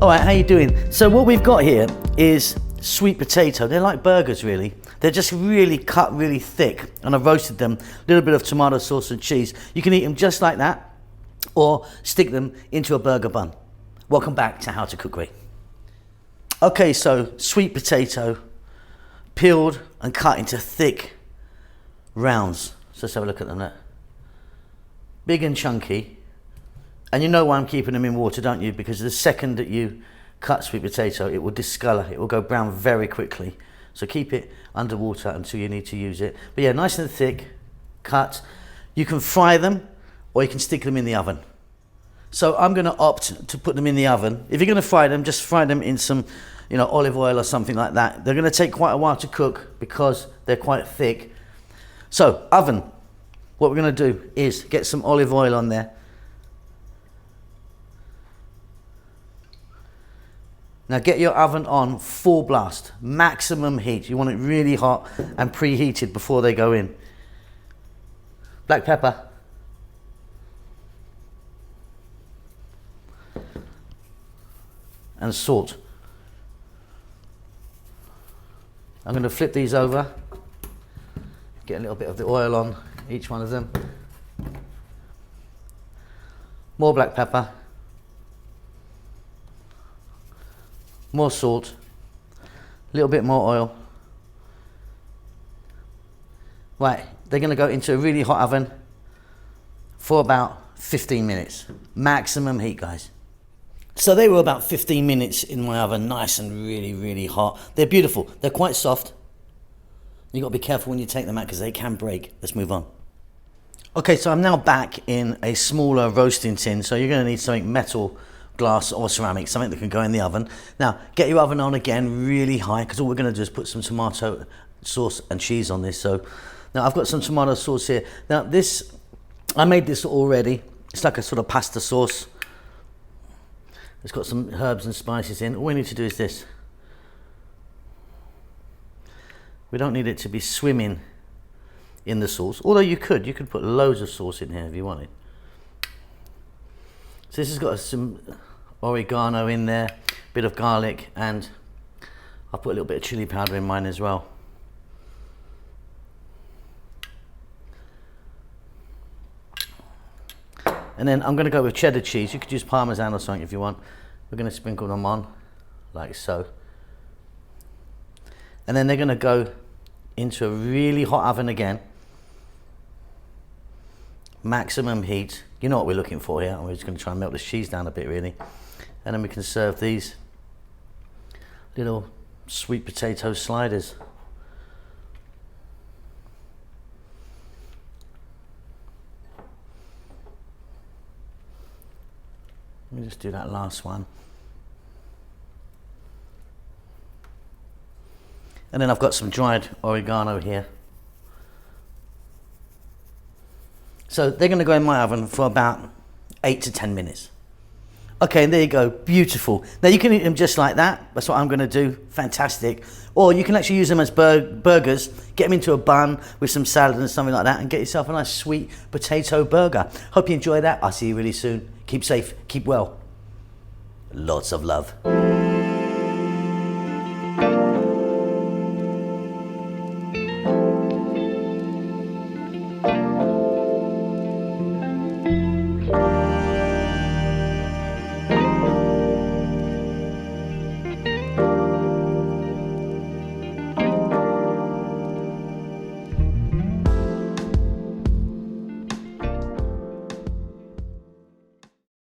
All right, how you doing? So what we've got here is sweet potato. They're like burgers, really. They're just really cut really thick, and I've roasted them. A little bit of tomato sauce and cheese. You can eat them just like that, or stick them into a burger bun. Welcome back to How to Cook Great. Okay, so sweet potato, peeled and cut into thick rounds. So let's have a look at them there. Big and chunky. And you know why I'm keeping them in water, don't you? Because the second that you cut sweet potato, it will discolor. It will go brown very quickly. So keep it underwater until you need to use it. But yeah, nice and thick, cut. You can fry them or you can stick them in the oven. So I'm going to opt to put them in the oven. If you're going to fry them, just fry them in some, olive oil or something like that. They're going to take quite a while to cook because they're quite thick. So oven, what we're going to do is get some olive oil on there. Now get your oven on full blast, maximum heat. You want it really hot and preheated before they go in. Black pepper. And salt. I'm going to flip these over. Get a little bit of the oil on each one of them. More black pepper. More salt, a little bit more oil. Right, they're going to go into a really hot oven for about 15 minutes. Maximum heat, guys. So they were about 15 minutes in my oven, nice and really, really hot. They're beautiful. They're quite soft. You've got to be careful when you take them out because they can break. Let's move on. Okay, so I'm now back in a smaller roasting tin. So you're going to need something metal, glass or ceramic, something that can go in the oven. Now get your oven on again really high, because all we're going to do is put some tomato sauce and cheese on this. So now I've got some tomato sauce here. Now this, I made this already. It's like a sort of pasta sauce. It's got some herbs and spices in. All we need to do is this. We don't need it to be swimming in the sauce, although you could put loads of sauce in here if you wanted. So this has got some oregano in there, a bit of garlic, and I'll put a little bit of chili powder in mine as well. And then I'm going to go with cheddar cheese. You could use Parmesan or something if you want. We're going to sprinkle them on like so. And then they're going to go into a really hot oven again. Maximum heat. You know what we're looking for here. We're just going to try and melt this cheese down a bit, really. And then we can serve these little sweet potato sliders. Let me just do that last one. And then I've got some dried oregano here. So they're going to go in my oven for about 8 to 10 minutes. Okay, and there you go, beautiful. Now you can eat them just like that. That's what I'm going to do. Fantastic. Or you can actually use them as burgers. Get them into a bun with some salad and something like that, and get yourself a nice sweet potato burger. Hope you enjoy that. I'll see you really soon. Keep safe, keep well. Lots of love.